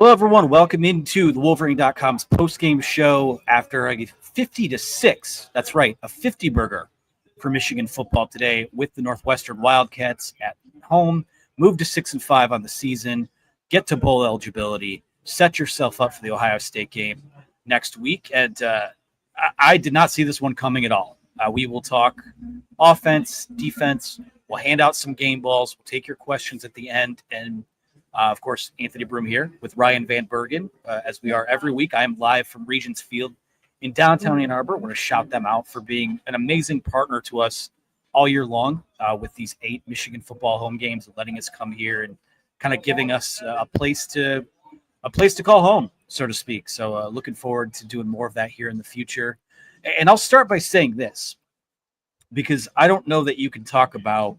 Hello, everyone. Welcome into the Wolverine.com's postgame show after a 50-6. That's right, a 50 burger for Michigan football today with the Northwestern Wildcats at home. Move to 6-5 on the season. Get to bowl eligibility. Set yourself up for the Ohio State game next week. And I did not see this one coming at all. We will talk offense, defense. We'll hand out some game balls. We'll take your questions at the end. And of course, Anthony Broome here with Ryan Van Bergen, as we are every week. I am live from Regents Field in downtown Ann Arbor. I want to shout them out for being an amazing partner to us all year long with these 8 Michigan football home games, letting us come here and kind of giving us a place to call home, so to speak. So looking forward to doing more of that here in the future. And I'll start by saying this, because I don't know that you can talk about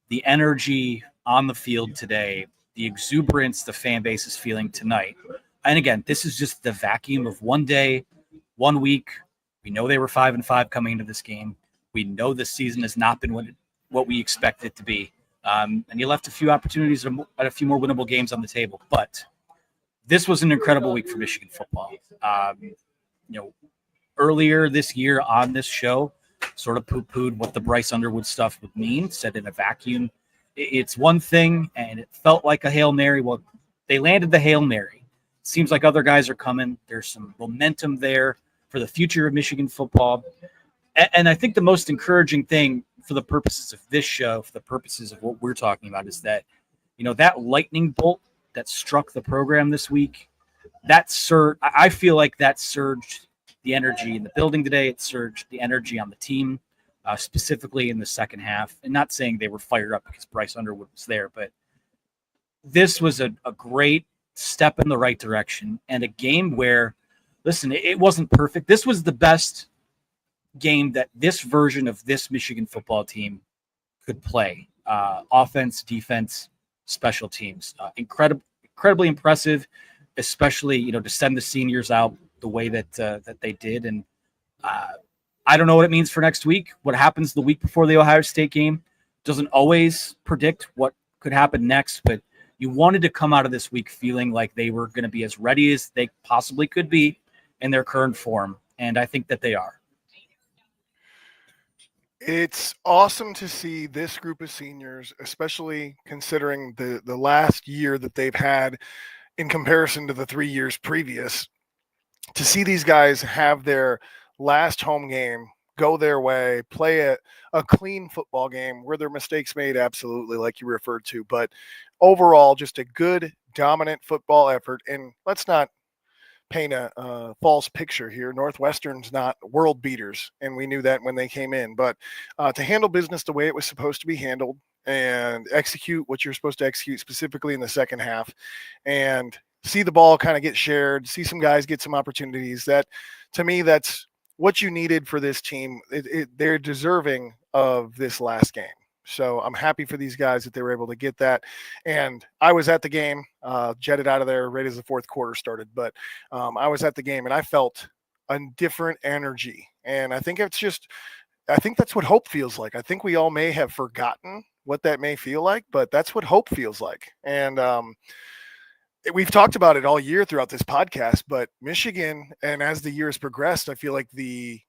the energy on the field today, the exuberance the fan base is feeling tonight. And again, this is just the vacuum of one day, 1 week. We know they were 5-5 coming into this game. We know this season has not been what we expect it to be. And you left a few opportunities at a few more winnable games on the table. But this was an incredible week for Michigan football. Earlier this year on this show, sort of poo-pooed what the Bryce Underwood stuff would mean, said in a vacuum. It's one thing, and it felt like a Hail Mary. Well, they landed the Hail Mary. It seems like other guys are coming. There's some momentum there for the future of Michigan football. And I think the most encouraging thing for the purposes of this show, for the purposes of what we're talking about, is that, that lightning bolt that struck the program this week, I feel like that surged the energy in the building today. It surged the energy on the team. Specifically in the second half, and not saying they were fired up because Bryce Underwood was there, but this was a great step in the right direction and a game where, listen, it wasn't perfect. This was the best game that this version of this Michigan football team could play. Offense, defense, special teams. Incredibly impressive, especially, to send the seniors out the way that they did. And I don't know what it means for next week. What happens the week before the Ohio State game doesn't always predict what could happen next, but you wanted to come out of this week feeling like they were going to be as ready as they possibly could be in their current form, and I think that they are. It's awesome to see this group of seniors, especially considering the last year that they've had in comparison to the 3 years previous, to see these guys have their last home game go their way, play a clean football game. Were there mistakes made? Absolutely, like you referred to. But overall, just a good, dominant football effort. And let's not paint a false picture here. Northwestern's not world beaters, and we knew that when they came in. But to handle business the way it was supposed to be handled and execute what you're supposed to execute, specifically in the second half, and see the ball kind of get shared, see some guys get some opportunities, that, to me, that's what you needed for this team. They're deserving of this last game. So I'm happy for these guys that they were able to get that. And I was at the game, jetted out of there right as the fourth quarter started. But I was at the game and I felt a different energy. And I think that's what hope feels like. I think we all may have forgotten what that may feel like, but that's what hope feels like. And we've talked about it all year throughout this podcast, but Michigan, and as the years progressed, I feel like the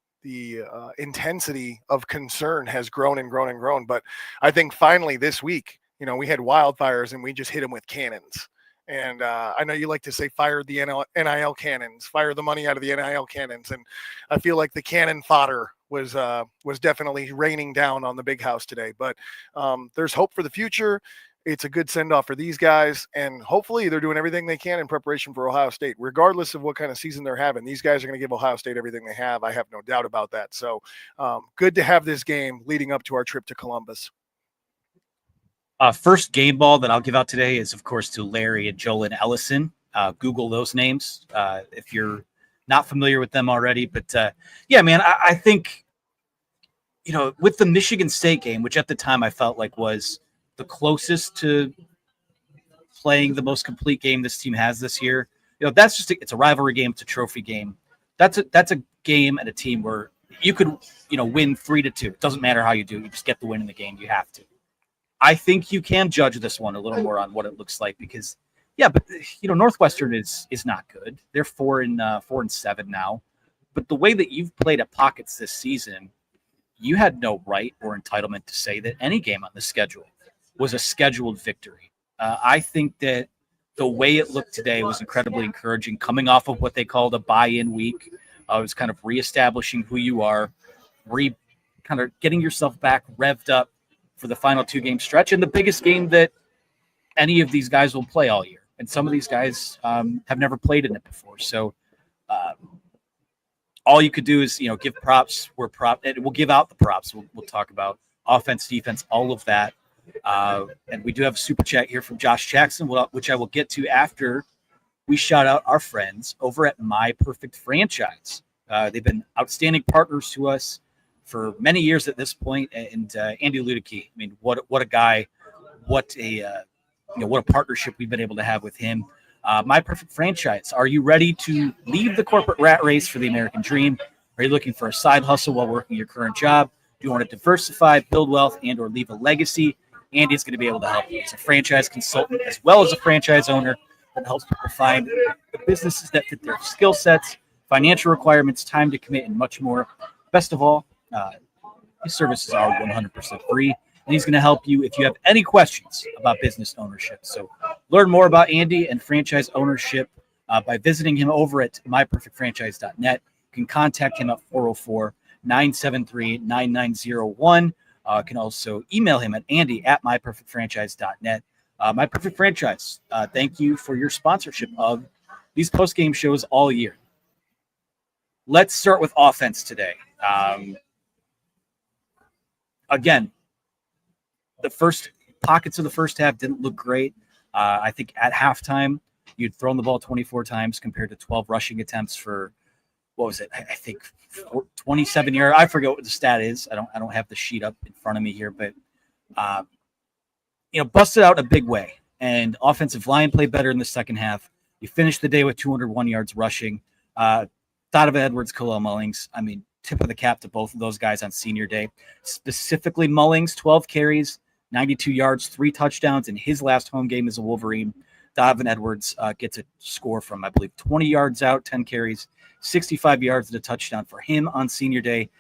intensity of concern has grown and grown and grown. But I think finally this week, we had wildfires and we just hit them with cannons. And I know you like to say fire the NIL cannons, fire the money out of the NIL cannons. And I feel like the cannon fodder was definitely raining down on the big house today. But there's hope for the future. It's a good send-off for these guys, and hopefully they're doing everything they can in preparation for Ohio State. Regardless of what kind of season they're having, these guys are going to give Ohio State everything they have. I have no doubt about that. So good to have this game leading up to our trip to Columbus. First game ball that I'll give out today is, of course, to Larry and Jolyn Ellison. Google those names if you're not familiar with them already. But, yeah, man, I think, with the Michigan State game, which at the time I felt like was the closest to playing the most complete game this team has this year. That's just it's a rivalry game. It's a trophy game. That's a game and a team where you could, win 3-2. It doesn't matter how you do. You just get the win in the game. You have to. I think you can judge this one a little more on what it looks like, because Yeah, but Northwestern is not good. They're 4-7 now. But the way that you've played at Pockets this season, you had no right or entitlement to say that any game on the schedule was a scheduled victory. I think that the way it looked today was incredibly encouraging, coming off of what they called a buy-in week. It was kind of reestablishing who you are, kind of getting yourself back revved up for the final 2-game stretch and the biggest game that any of these guys will play all year. And some of these guys have never played in it before. So all you could do is, give props where we'll give out the props. We'll talk about offense, defense, all of that. And we do have a super chat here from Josh Jackson, which I will get to after we shout out our friends over at My Perfect Franchise. They've been outstanding partners to us for many years at this point. And Andy Luedecke, I mean, what a guy, what a partnership we've been able to have with him. My Perfect Franchise. Are you ready to leave the corporate rat race for the American dream? Are you looking for a side hustle while working your current job? Do you want to diversify, build wealth, and or leave a legacy? Andy's going to be able to help you. He's a franchise consultant as well as a franchise owner that helps people find the businesses that fit their skill sets, financial requirements, time to commit, and much more. Best of all, his services are 100% free. And he's going to help you if you have any questions about business ownership. So learn more about Andy and franchise ownership by visiting him over at myperfectfranchise.net. You can contact him at 404-973-9901. You can also email him at andy@myperfectfranchise.net. My Perfect Franchise, thank you for your sponsorship of these post-game shows all year. Let's start with offense today. Again, the first pockets of the first half didn't look great. I think at halftime, you'd thrown the ball 24 times compared to 12 rushing attempts for, what was it? I think 27 yards. I forget what the stat is. I don't have the sheet up in front of me here, but busted out a big way. And offensive line played better in the second half. You finished the day with 201 yards rushing. Donovan Edwards, Khalil Mullings. I mean, tip of the cap to both of those guys on senior day. Specifically, Mullings, 12 carries, 92 yards, 3 touchdowns in his last home game as a Wolverine. Donovan Edwards gets a score from, I believe, 20 yards out, 10 carries, 65 yards and a touchdown for him on senior day.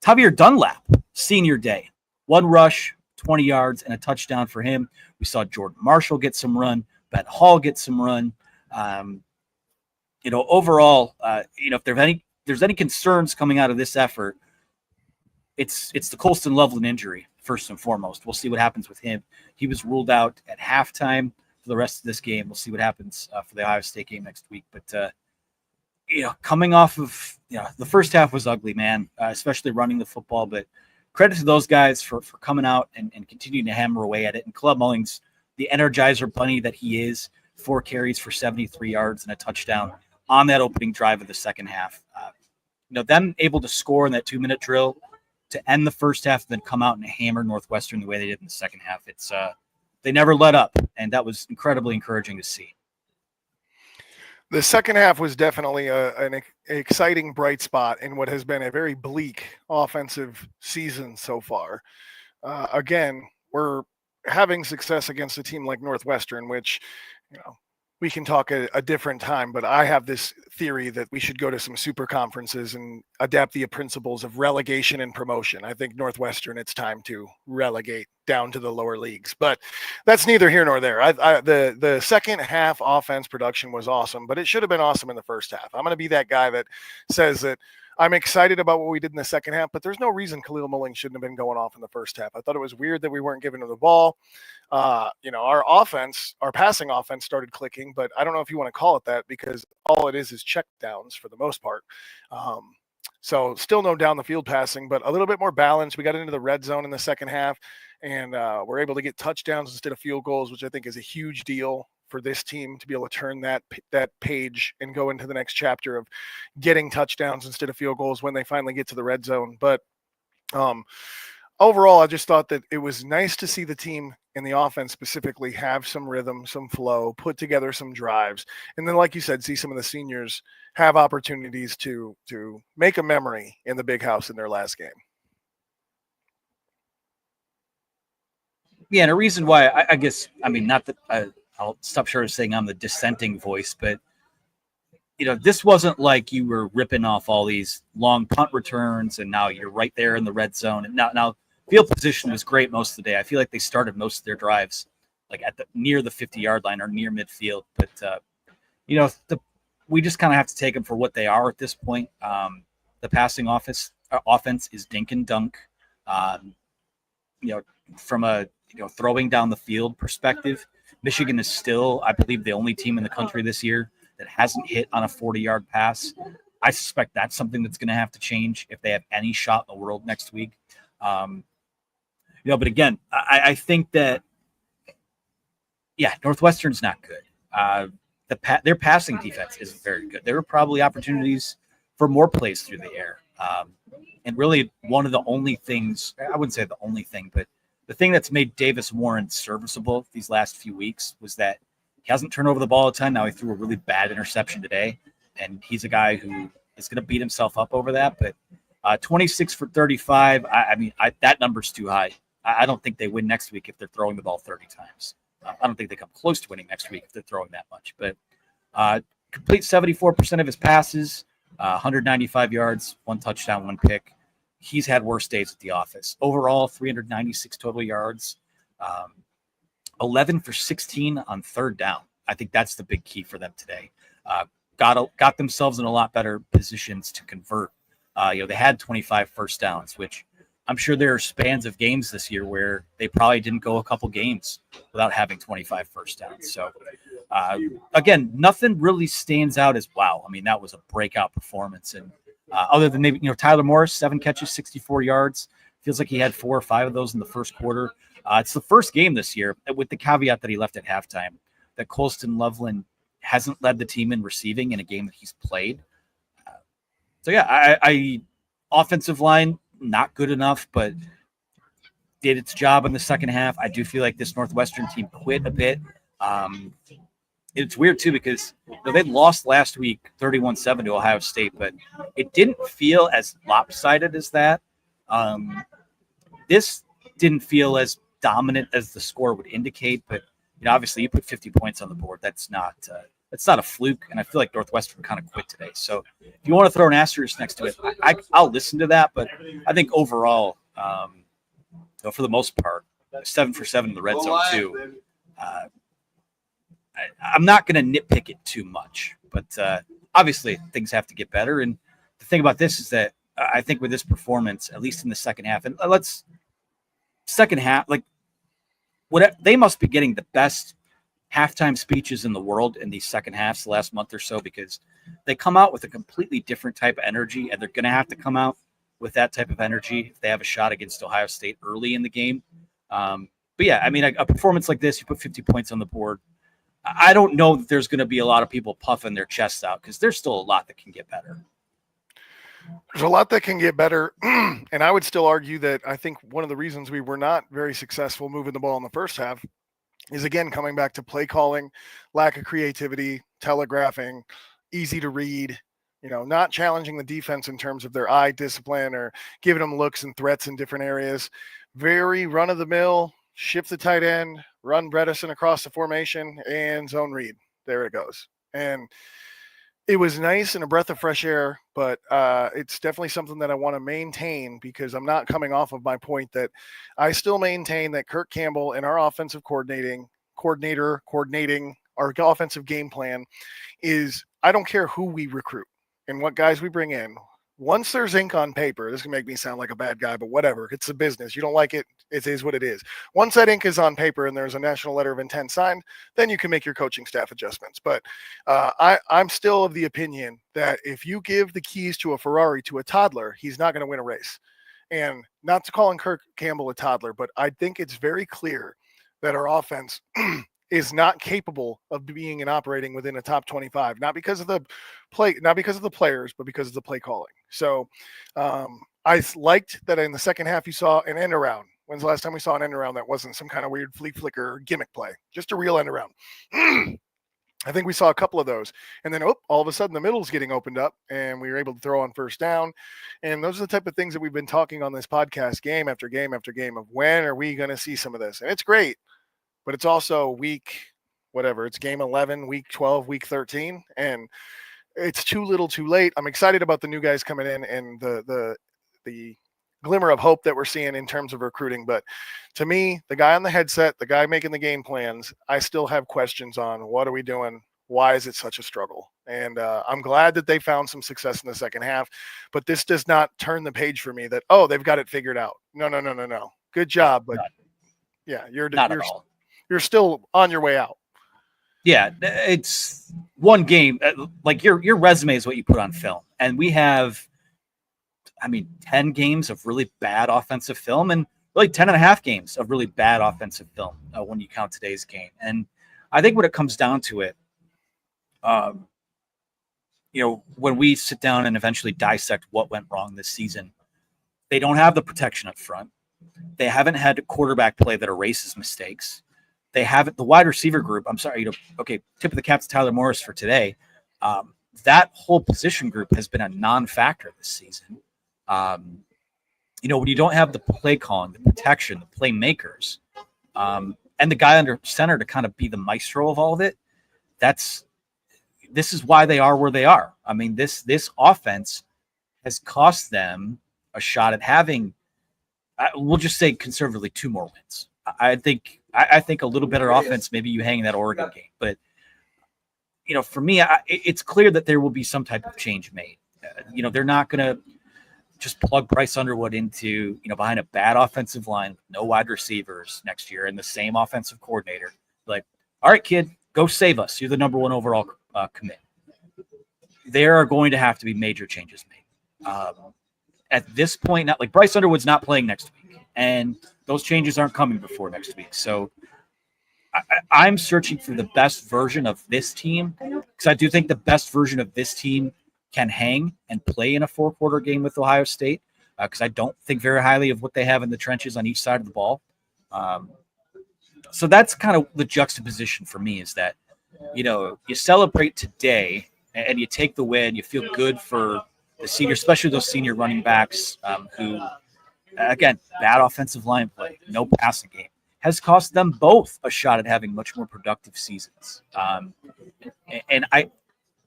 Tavier Dunlap, senior day, 1 rush, 20 yards, and a touchdown for him. We saw Jordan Marshall get some run, Ben Hall get some run. Overall, if there's any concerns coming out of this effort, it's the Colston Loveland injury, first and foremost. We'll see what happens with him. He was ruled out at halftime for the rest of this game. We'll see what happens for the Ohio State game next week. But, coming off of, the first half was ugly, man, especially running the football. But credit to those guys for coming out and continuing to hammer away at it. And Khalil Mullings, the Energizer bunny that he is, 4 carries for 73 yards and a touchdown on that opening drive of the second half. Them able to score in that 2-minute drill to end the first half and then come out and hammer Northwestern the way they did in the second half. It's they never let up, and that was incredibly encouraging to see. The second half was definitely an exciting bright spot in what has been a very bleak offensive season so far. Again, we're having success against a team like Northwestern, which, we can talk a different time, but I have this theory that we should go to some super conferences and adapt the principles of relegation and promotion. I think Northwestern, it's time to relegate down to the lower leagues, but that's neither here nor there. The second half offense production was awesome, but it should have been awesome in the first half. I'm going to be that guy that says that I'm excited about what we did in the second half, but there's no reason Khalil Mullings shouldn't have been going off in the first half. I thought it was weird that we weren't giving him the ball. Our offense, our passing offense started clicking, but I don't know if you want to call it that because all it is check downs for the most part. So still no down the field passing, but a little bit more balance. We got into the red zone in the second half, and we're able to get touchdowns instead of field goals, which I think is a huge deal for this team to be able to turn that page and go into the next chapter of getting touchdowns instead of field goals when they finally get to the red zone. But overall, I just thought that it was nice to see the team in the offense specifically have some rhythm, some flow, put together some drives. And then, like you said, see some of the seniors have opportunities to make a memory in the big house in their last game. Yeah, and a reason why I guess, not that I'll stop short of saying I'm the dissenting voice, but this wasn't like you were ripping off all these long punt returns and now you're right there in the red zone. And now field position was great most of the day. I feel like they started most of their drives like near the 50-yard line or near midfield. But we just kind of have to take them for what they are at this point. The passing offense is dink and dunk. From a throwing down the field perspective, Michigan is still, I believe, the only team in the country this year that hasn't hit on a 40-yard pass. I suspect that's something that's going to have to change if they have any shot in the world next week. But again, I think that, Northwestern's not good. Their passing defense isn't very good. There were probably opportunities for more plays through the air. And really one of the only things, I wouldn't say the only thing, but the thing that's made Davis Warren serviceable these last few weeks was that he hasn't turned over the ball a ton. Now he threw a really bad interception today, and he's a guy who is going to beat himself up over that. But 26 for 35, that number's too high. I don't think they win next week if they're throwing the ball 30 times. I don't think they come close to winning next week if they're throwing that much. But complete 74% of his passes, 195 yards, 1 touchdown, 1 pick. He's had worse days at the office. Overall, 396 total yards, 11 for 16 on third down. I think that's the big key for them today. Got themselves in a lot better positions to convert. They had 25 first downs, which I'm sure there are spans of games this year where they probably didn't go a couple games without having 25 first downs. So, again, nothing really stands out as, wow, that was a breakout performance. And other than maybe, Tyler Morris, 7 catches, 64 yards. Feels like he had 4 or 5 of those in the first quarter. It's the first game this year, with the caveat that he left at halftime, that Colston Loveland hasn't led the team in receiving in a game that he's played. Offensive line, not good enough, but did its job in the second half. I do feel like this Northwestern team quit a bit. It's weird, too, because they lost last week 31-7 to Ohio State, but it didn't feel as lopsided as that. This didn't feel as dominant as the score would indicate, but obviously you put 50 points on the board. That's not a fluke, and I feel like Northwestern kind of quit today. So if you want to throw an asterisk next to it, I'll listen to that, but I think overall, for the most part, 7 for 7 in the red zone too. I'm not going to nitpick it too much, but obviously things have to get better. And the thing about this is that I think with this performance, at least in the second half, and they must be getting the best halftime speeches in the world in these second halves the last month or so, because they come out with a completely different type of energy, and they're going to have to come out with that type of energy if they have a shot against Ohio State early in the game. A performance like this, you put 50 points on the board. I don't know that there's going to be a lot of people puffing their chests out, because there's still a lot that can get better. There's a lot that can get better. And I would still argue that I think one of the reasons we were not very successful moving the ball in the first half is, again, coming back to play calling, lack of creativity, telegraphing, easy to read, not challenging the defense in terms of their eye discipline or giving them looks and threats in different areas. Very run-of-the-mill, shift the tight end, run Bredesen across the formation, and zone read. There it goes. And it was nice and a breath of fresh air, but it's definitely something that I want to maintain, because I'm not coming off of my point that I still maintain that Kirk Campbell and our offensive coordinating our offensive game plan is, I don't care who we recruit and what guys we bring in. Once there's ink on paper, this can make me sound like a bad guy, but whatever. It's a business. You don't like it, it is what it is. Once that ink is on paper and there's a national letter of intent signed, then you can make your coaching staff adjustments. But I'm still of the opinion that if you give the keys to a Ferrari to a toddler, he's not going to win a race. And not to calling Kirk Campbell a toddler, but I think it's very clear that our offense is not capable of being and operating within a top 25, not because of the players, but because of the play calling. So I liked that in the second half you saw an end around. When's the last time we saw an end around that wasn't some kind of weird flea flicker gimmick play? Just a real end around. I think we saw a couple of those. And then all of a sudden the middle's getting opened up and we were able to throw on first down. And those are the type of things that we've been talking on this podcast game after game after game of, when are we going to see some of this? And it's great. But it's also week whatever. It's game 11, week 12, week 13. And it's too little too late. I'm excited about the new guys coming in and the glimmer of hope that we're seeing in terms of recruiting. But to me, the guy on the headset, the guy making the game plans, I still have questions on what are we doing? Why is it such a struggle? And I'm glad that they found some success in the second half, but this does not turn the page for me that, oh, they've got it figured out. No. Good job. But yeah, you're still on your way out. Yeah, it's one game. Like your resume is what you put on film, and we have, 10 games of really bad offensive film, and really 10 and a half games of really bad offensive film when you count today's game. And I think when it comes down to it, when we sit down and eventually dissect what went wrong this season, they don't have the protection up front. They haven't had a quarterback play that erases mistakes. They haven't the wide receiver group. I'm sorry, tip of the cap to Tyler Morris for today. That whole position group has been a non-factor this season. When you don't have the play calling, the protection, the playmakers, and the guy under center to kind of be the maestro of all of it, this is why they are where they are. This offense has cost them a shot at having, we'll just say conservatively, 2 more wins. I think a little better offense, maybe you hang in that Oregon game. But, for me, it's clear that there will be some type of change made. They're not going to just plug Bryce Underwood into, behind a bad offensive line, with no wide receivers next year and the same offensive coordinator. Like, all right, kid, go save us. You're the number 1 overall commit. There are going to have to be major changes made. At this point, not like Bryce Underwood's not playing next week, and those changes aren't coming before next week. So I'm searching for the best version of this team, because I do think the best version of this team can hang and play in a 4-quarter game with Ohio State, because I don't think very highly of what they have in the trenches on each side of the ball. So that's kind of the juxtaposition for me, is that, you celebrate today and you take the win. You feel good for the senior, especially those senior running backs who, again, bad offensive line play, no passing game, has cost them both a shot at having much more productive seasons. And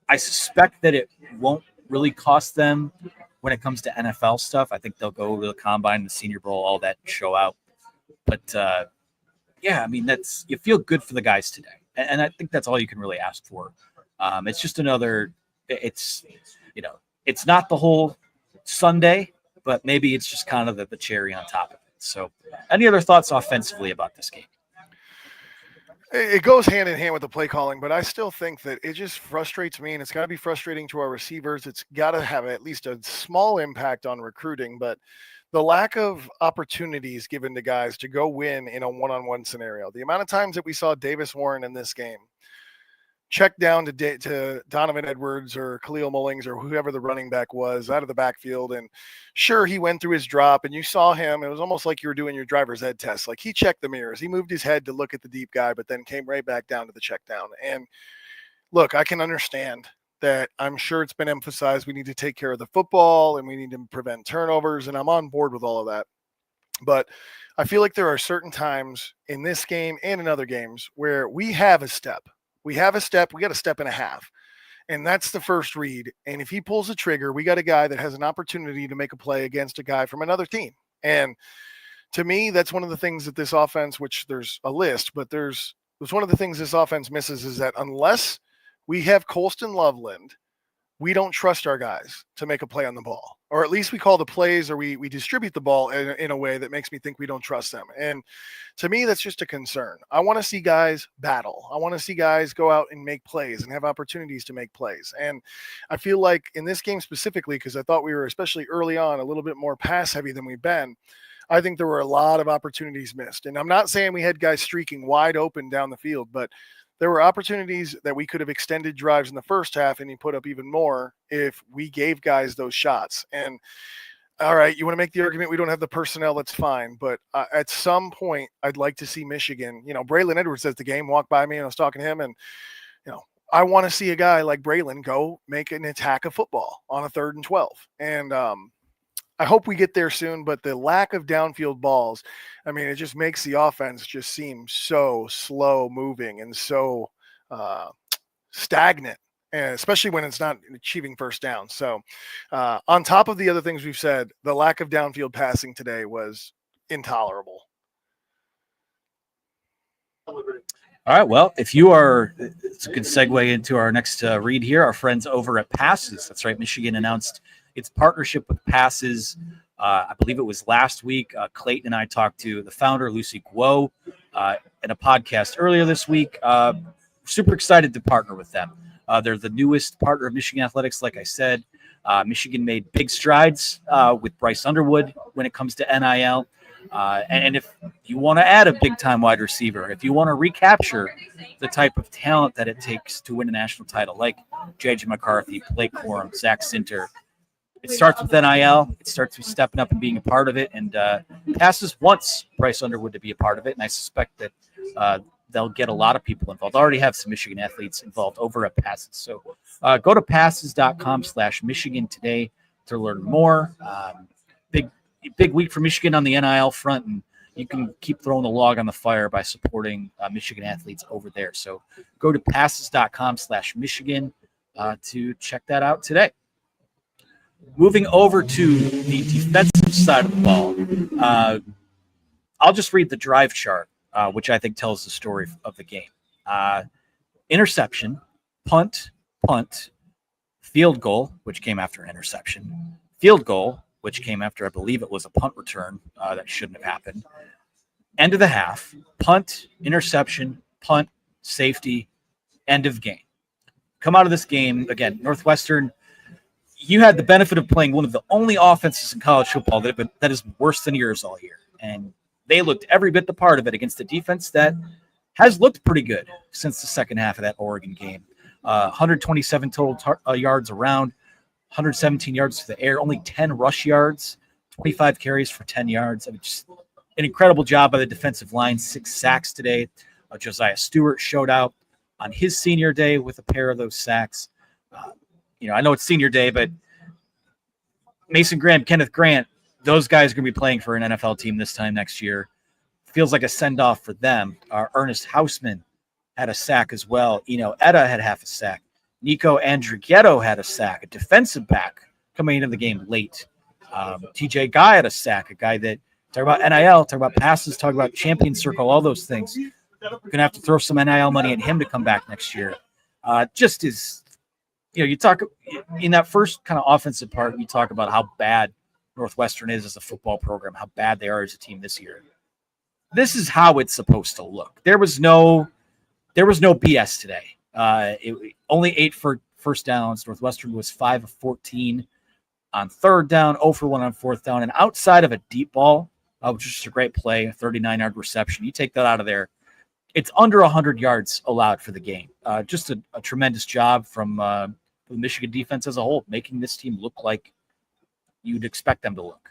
I suspect that it won't really cost them when it comes to NFL stuff. I think they'll go to the Combine, the Senior Bowl, all that show out. But, you feel good for the guys today. And I think that's all you can really ask for. It's just it's not the whole Sunday, but maybe it's just kind of the cherry on top of it. So any other thoughts offensively about this game? It goes hand in hand with the play calling, but I still think that it just frustrates me, and it's got to be frustrating to our receivers. It's got to have at least a small impact on recruiting, but the lack of opportunities given to guys to go win in a one-on-one scenario. The amount of times that we saw Davis Warren in this game check down to Donovan Edwards or Khalil Mullings or whoever the running back was out of the backfield. And sure, he went through his drop and you saw him. It was almost like you were doing your driver's ed test. Like, he checked the mirrors. He moved his head to look at the deep guy, but then came right back down to the check down. And look, I can understand that. I'm sure it's been emphasized. We need to take care of the football and we need to prevent turnovers. And I'm on board with all of that. But I feel like there are certain times in this game and in other games where we have a step. We got a step and a half. And that's the first read. And if he pulls the trigger, we got a guy that has an opportunity to make a play against a guy from another team. And to me, that's one of the things that this offense, which there's a list, but there's one of the things this offense misses, is that unless we have Colston Loveland, we don't trust our guys to make a play on the ball, or at least we call the plays, or we distribute the ball in a way that makes me think we don't trust them. And to me, that's just a concern. I want to see guys battle. I want to see guys go out and make plays and have opportunities to make plays. And I feel like in this game specifically, because I thought we were, especially early on, a little bit more pass heavy than we've been, I think there were a lot of opportunities missed. And I'm not saying we had guys streaking wide open down the field, but there were opportunities that we could have extended drives in the first half, and you put up even more if we gave guys those shots. And all right, you want to make the argument we don't have the personnel, that's fine. But at some point, I'd like to see Michigan. Braylon Edwards at the game walked by me, and I was talking to him, and I want to see a guy like Braylon go make an attack of football on a 3rd and 12. And I hope we get there soon, but the lack of downfield balls, it just makes the offense just seem so slow moving and so stagnant, and especially when it's not achieving first down. So on top of the other things we've said, the lack of downfield passing today was intolerable. All right. Well, if you are, it's a good segue into our next read here. Our friends over at Passes. That's right. Michigan announced its partnership with Passes. I believe it was last week. Clayton and I talked to the founder, Lucy Guo, in a podcast earlier this week. Super excited to partner with them. They're the newest partner of Michigan Athletics. Like I said, Michigan made big strides with Bryce Underwood when it comes to NIL. And if you want to add a big-time wide receiver, if you want to recapture the type of talent that it takes to win a national title, like J.J. McCarthy, Blake Corum, Zach Sinter, it starts with NIL. It starts with stepping up and being a part of it. And Passes wants Bryce Underwood to be a part of it, and I suspect that they'll get a lot of people involved. I already have some Michigan athletes involved over at Passes. So go to passes.com/Michigan today to learn more. Big week for Michigan on the NIL front, and you can keep throwing the log on the fire by supporting Michigan athletes over there. So go to passes.com/Michigan to check that out today. Moving over to the defensive side of the ball, I'll just read the drive chart, which I think tells the story of the game. Interception, punt, field goal, which came after an interception, field goal, which came after, I believe it was a punt return that shouldn't have happened. End of the half, punt, interception, punt, safety, end of game. Come out of this game, again, Northwestern, you had the benefit of playing one of the only offenses in college football that is worse than yours all year. And they looked every bit the part of it against a defense that has looked pretty good since the second half of that Oregon game. 127 total yards around, 117 yards to the air, only 10 rush yards, 25 carries for 10 yards. I mean, just an incredible job by the defensive line. 6 sacks today. Josiah Stewart showed out on his senior day with a pair of those sacks. I know it's senior day, but Mason Graham, Kenneth Grant, those guys are going to be playing for an NFL team this time next year. Feels like a send-off for them. Ernest Hausman had a sack as well. Etta had half a sack. Nico Andrighetto had a sack, a defensive back coming into the game late. TJ Guy had a sack, a guy that talk about NIL, talk about passes, talk about champion circle, all those things. We're going to have to throw some NIL money at him to come back next year. Just as, you talk in that first kind of offensive part, you talk about how bad Northwestern is as a football program, how bad they are as a team this year. This is how it's supposed to look. There was no BS today. Only 8 for first downs. Northwestern was 5 of 14 on third down, 0 for 1 on fourth down. And outside of a deep ball, which is just a great play, a 39-yard reception, you take that out of there, it's under 100 yards allowed for the game. Just a tremendous job from the Michigan defense as a whole, making this team look like you'd expect them to look.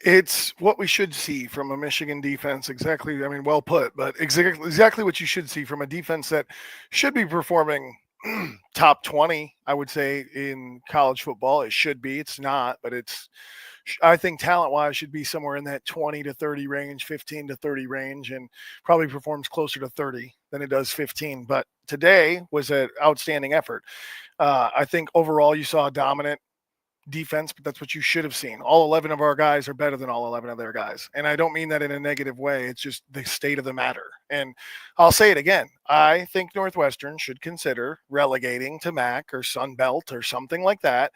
It's what we should see from a Michigan defense. Exactly. I mean, well put, but exactly what you should see from a defense that should be performing top 20, I would say, in college football. It should be. It's not, but I think talent-wise should be somewhere in that 20 to 30 range, 15 to 30 range, and probably performs closer to 30 than it does 15. But today was an outstanding effort. I think overall you saw a dominant defense, but that's what you should have seen. All 11 of our guys are better than all 11 of their guys. And I don't mean that in a negative way. It's just the state of the matter. And I'll say it again. I think Northwestern should consider relegating to MAC or Sun Belt or something like that.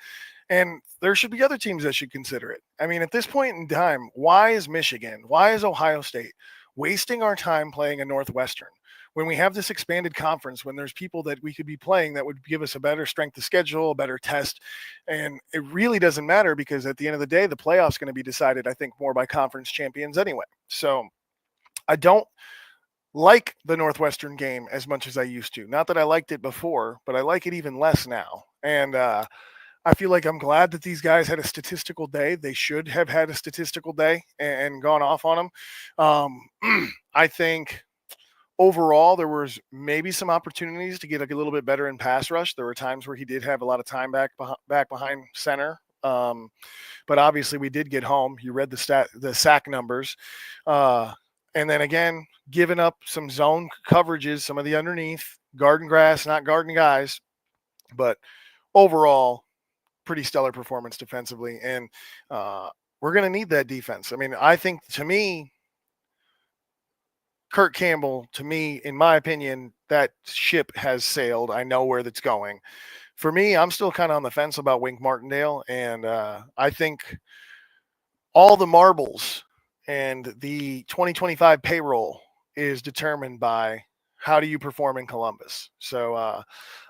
And there should be other teams that should consider it. I mean, at this point in time, why is Michigan, why is Ohio State wasting our time playing a Northwestern when we have this expanded conference, when there's people that we could be playing that would give us a better strength of schedule, a better test? And it really doesn't matter, because at the end of the day, the playoff's going to be decided, I think, more by conference champions anyway. So I don't like the Northwestern game as much as I used to. Not that I liked it before, but I like it even less now. And I feel like I'm glad that these guys had a statistical day. They should have had a statistical day and gone off on them. I think overall, there was maybe some opportunities to get a little bit better in pass rush. There were times where he did have a lot of time back behind center. But obviously we did get home. You read the sack numbers. And then again, giving up some zone coverages, some of the underneath, garden grass, not garden guys, but overall, pretty stellar performance defensively. And we're going to need that defense. I mean, I think, to me, Kurt Campbell, to me, in my opinion, that ship has sailed. I know where that's going. For me, I'm still kind of on the fence about Wink Martindale, and I think all the marbles and the 2025 payroll is determined by how do you perform in Columbus. So I'm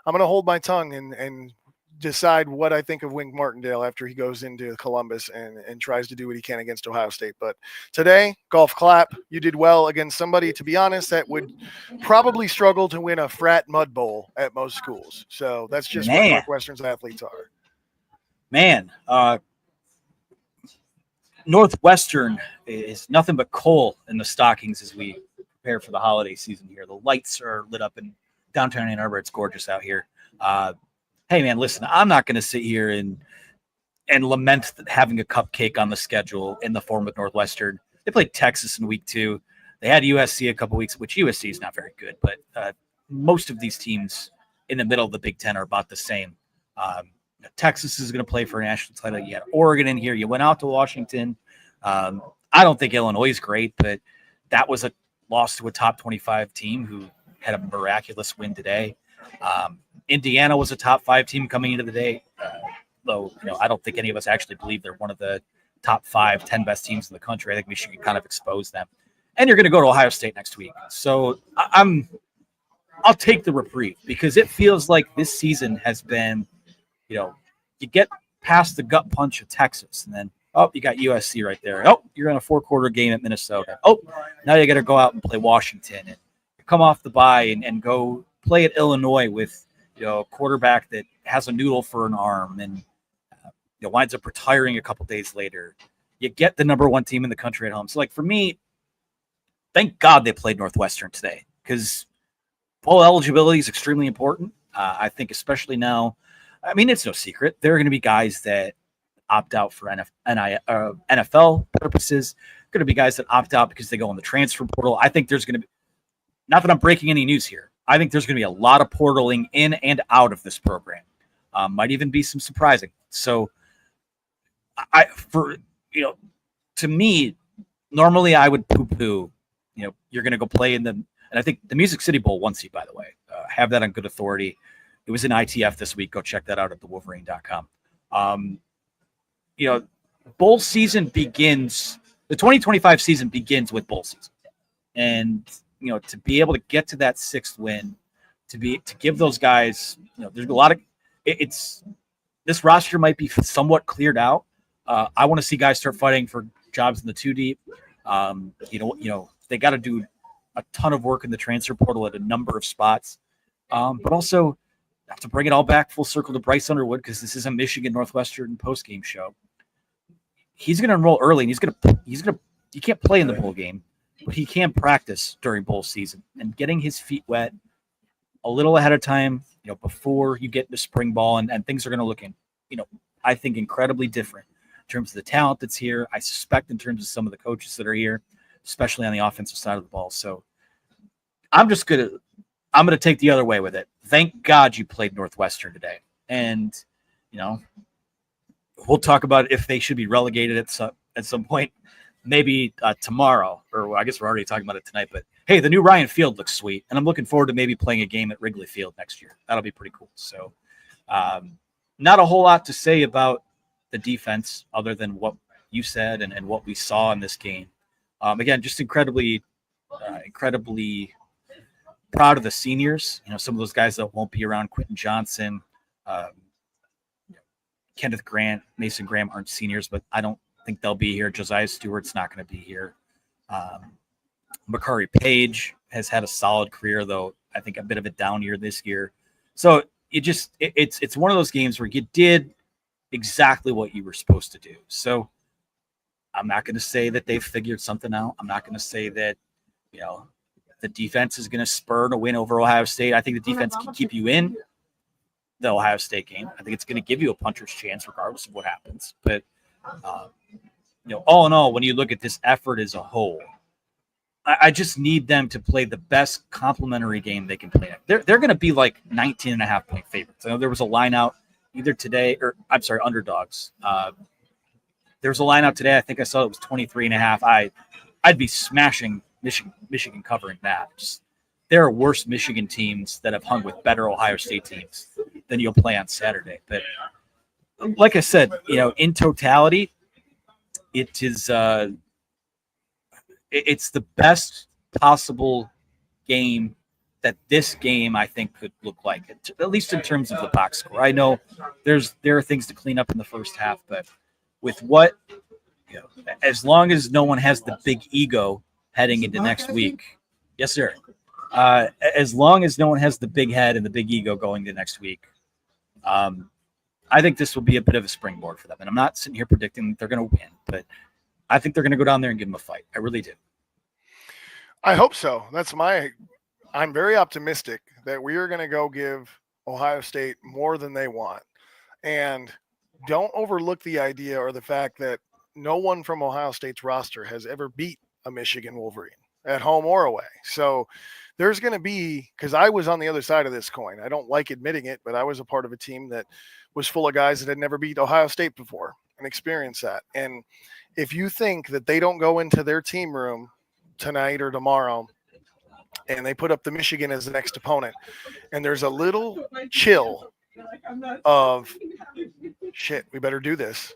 going to hold my tongue and decide what I think of Wink Martindale after he goes into Columbus and tries to do what he can against Ohio State. But today, golf clap. You did well against somebody, to be honest, that would probably struggle to win a frat mud bowl at most schools. So that's just what Northwestern's athletes are. Man, Northwestern is nothing but coal in the stockings as we prepare for the holiday season here. The lights are lit up in downtown Ann Arbor. It's gorgeous out here. Hey, man, listen, I'm not going to sit here and lament having a cupcake on the schedule in the form of Northwestern. They played Texas in week 2. They had USC a couple weeks, which USC is not very good, but most of these teams in the middle of the Big Ten are about the same. Texas is going to play for a national title. You had Oregon in here. You went out to Washington. I don't think Illinois is great, but that was a loss to a top 25 team who had a miraculous win today. Indiana was a top 5 team coming into the day, though I don't think any of us actually believe they're one of the top 5, 10 best teams in the country. I think we should kind of expose them. And you're going to go to Ohio State next week, so I'll take the reprieve because it feels like this season has been, you get past the gut punch of Texas, and then you got USC right there. You're in a 4-quarter game at Minnesota. Now you got to go out and play Washington and come off the bye and go play at Illinois with a quarterback that has a noodle for an arm and winds up retiring a couple days later. You get the number 1 team in the country at home. So, for me, thank God they played Northwestern today because bowl eligibility is extremely important. I think especially now, I mean, it's no secret. There are going to be guys that opt out for NFL purposes. Going to be guys that opt out because they go on the transfer portal. I think there's going to be, not that I'm breaking any news here, I think there's going to be a lot of portaling in and out of this program. Might even be some surprising. So, to me, normally I would poo-poo. You're going to go play in and I think the Music City Bowl 1 seed, by the way, have that on good authority. It was in ITF this week. Go check that out at thewolverine.com. Bowl season begins. The 2025 season begins with bowl season, and to be able to get to that 6th win, to give those guys, there's a lot of this roster might be somewhat cleared out. I want to see guys start fighting for jobs in the 2 deep. They got to do a ton of work in the transfer portal at a number of spots, but also have to bring it all back full circle to Bryce Underwood because this is a Michigan Northwestern postgame show. He's going to enroll early, and he's going to. He can't play in the bowl game, but he can practice during bowl season and getting his feet wet a little ahead of time. Before you get into spring ball, and things are going to look I think incredibly different in terms of the talent that's here. I suspect in terms of some of the coaches that are here, especially on the offensive side of the ball. So I'm going to take the other way with it. Thank God you played Northwestern today. And, we'll talk about if they should be relegated at some point, maybe tomorrow, or I guess we're already talking about it tonight. But, hey, the new Ryan Field looks sweet, and I'm looking forward to maybe playing a game at Wrigley Field next year. That'll be pretty cool. So not a whole lot to say about the defense other than what you said and what we saw in this game. Again, just incredibly proud of the seniors. Some of those guys that won't be around, Quentin Johnson, Kenneth Grant, Mason Graham aren't seniors, but I don't think they'll be here. Josiah Stewart's not going to be here. Makari Page has had a solid career, though I think a bit of a down year this year. So it's one of those games where you did exactly what you were supposed to do. So I'm not going to say that they've figured something out. I'm not going to say that, the defense is going to spur a win over Ohio State. I think the defense can keep you in the Ohio State game. I think it's going to give you a puncher's chance regardless of what happens. But, all in all, when you look at this effort as a whole, I just need them to play the best complementary game they can play. They're going to be like 19.5-point favorites. I know there was a line out either today, or I'm sorry, underdogs. There was a line out today. I think I saw it was 23.5. I'd be smashing Michigan covering that. There are worse Michigan teams that have hung with better Ohio State teams than you'll play on Saturday. But like I said, in totality, it is it's the best possible game that this game I think could look like, at least in terms of the box score. I know there are things to clean up in the first half, but with what, as long as no one has the big ego heading into next week, yes, sir. As long as no one has the big head and the big ego going to next week, I think this will be a bit of a springboard for them. And I'm not sitting here predicting that they're going to win, but I think they're going to go down there and give them a fight. I really do. I hope so. I'm very optimistic that we are going to go give Ohio State more than they want. And don't overlook the idea or the fact that no one from Ohio State's roster has ever beat a Michigan Wolverine at home or away. So there's going to be, because I was on the other side of this coin. I don't like admitting it, but I was a part of a team that was full of guys that had never beat Ohio State before and experienced that. And if you think that they don't go into their team room tonight or tomorrow and they put up the Michigan as the next opponent, and there's a little chill of shit, we better do this,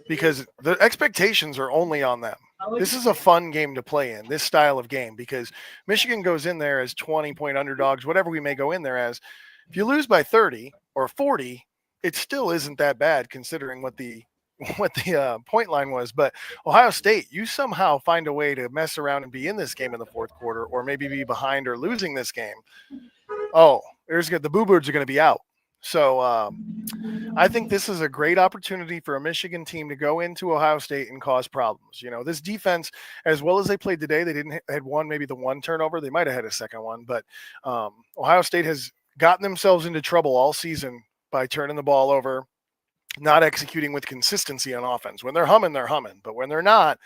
because the expectations are only on them. This is a fun game to play in, this style of game, because Michigan goes in there as 20-point underdogs, whatever we may go in there as. If you lose by 30 or 40, it still isn't that bad considering what the point line was. But Ohio State, you somehow find a way to mess around and be in this game in the fourth quarter, or maybe be behind or losing this game. Oh, the Boo Birds are going to be out. So I think this is a great opportunity for a Michigan team to go into Ohio State and cause problems. This defense, as well as they played today, they had maybe the one turnover. They might have had a second one, but Ohio State has gotten themselves into trouble all season by turning the ball over, not executing with consistency on offense. When they're humming, they're humming. But when they're not,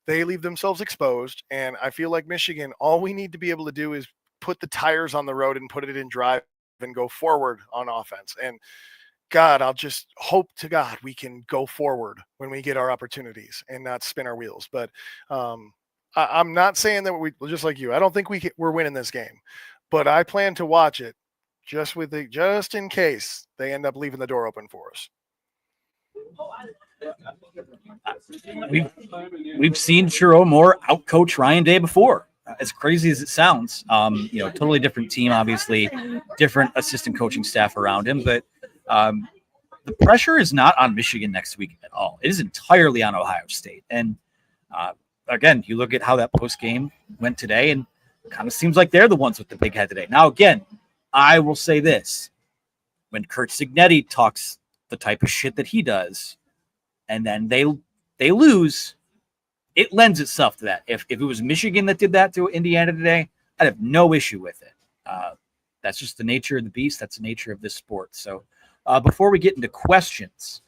they leave themselves exposed. And I feel like Michigan, all we need to be able to do is put the tires on the road and put it in drive and go forward on offense. And God, I'll just hope to God we can go forward when we get our opportunities and not spin our wheels. But I'm not saying that we, just like you, I don't think we're winning this game, but I plan to watch it just in case they end up leaving the door open for us. We've seen Sherrone outcoach Ryan Day before. As crazy as it sounds, totally different team, obviously, different assistant coaching staff around him, but the pressure is not on Michigan next week at all. It is entirely on Ohio State. And again, you look at how that post game went today, and it kind of seems like they're the ones with the big head today. Now, again, I will say this: when Kurt Signetti talks the type of shit that he does, and then they lose, it lends itself to that. If it was Michigan that did that to Indiana today, I'd have no issue with it. That's just the nature of the beast. That's the nature of this sport. So before we get into questions,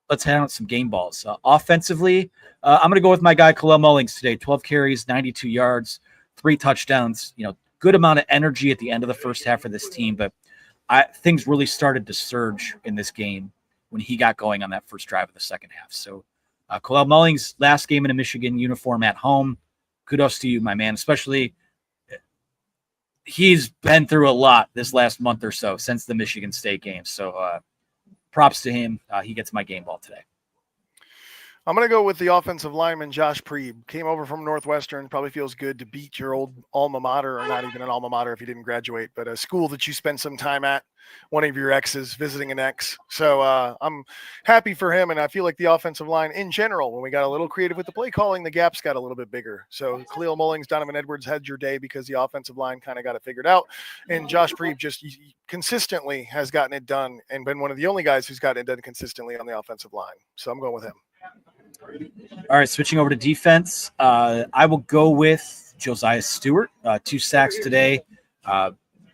let's hand out some game balls. Offensively, I'm going to go with my guy, Khalil Mullings today. 12 carries, 92 yards, 3 touchdowns. Good amount of energy at the end of the first half for this team. But things really started to surge in this game when he got going on that first drive of the second half. So Khalil Mullings, last game in a Michigan uniform at home. Kudos to you, my man. Especially, he's been through a lot this last month or so since the Michigan State game. So props to him. He gets my game ball today. I'm going to go with the offensive lineman, Josh Preeb. Came over from Northwestern. Probably feels good to beat your old alma mater, or not even an alma mater if you didn't graduate, but a school that you spent some time at, one of your exes, visiting an ex. So I'm happy for him, and I feel like the offensive line in general, when we got a little creative with the play calling, the gaps got a little bit bigger. So Khalil Mullings, Donovan Edwards had your day because the offensive line kind of got it figured out, and Josh Preeb just consistently has gotten it done and been one of the only guys who's gotten it done consistently on the offensive line. So I'm going with him. All right, switching over to defense, I will go with Josiah Stewart. 2 sacks today.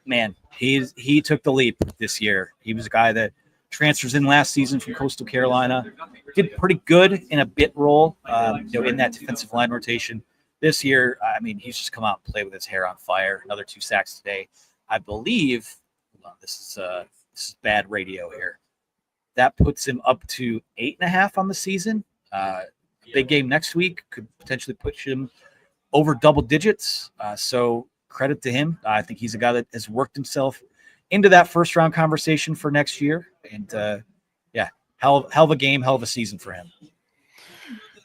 Man, he took the leap this year. He was a guy that transfers in last season from Coastal Carolina. Did pretty good in a bit role, in that defensive line rotation. this year, I mean, he's just come out and played with his hair on fire. Another 2 sacks today. I believe, hold on, this is bad radio here. That puts him up to 8.5 on the season. Big game next week could potentially push him over double digits. So credit to him. I think he's a guy that has worked himself into that first round conversation for next year. And hell of a game, hell of a season for him.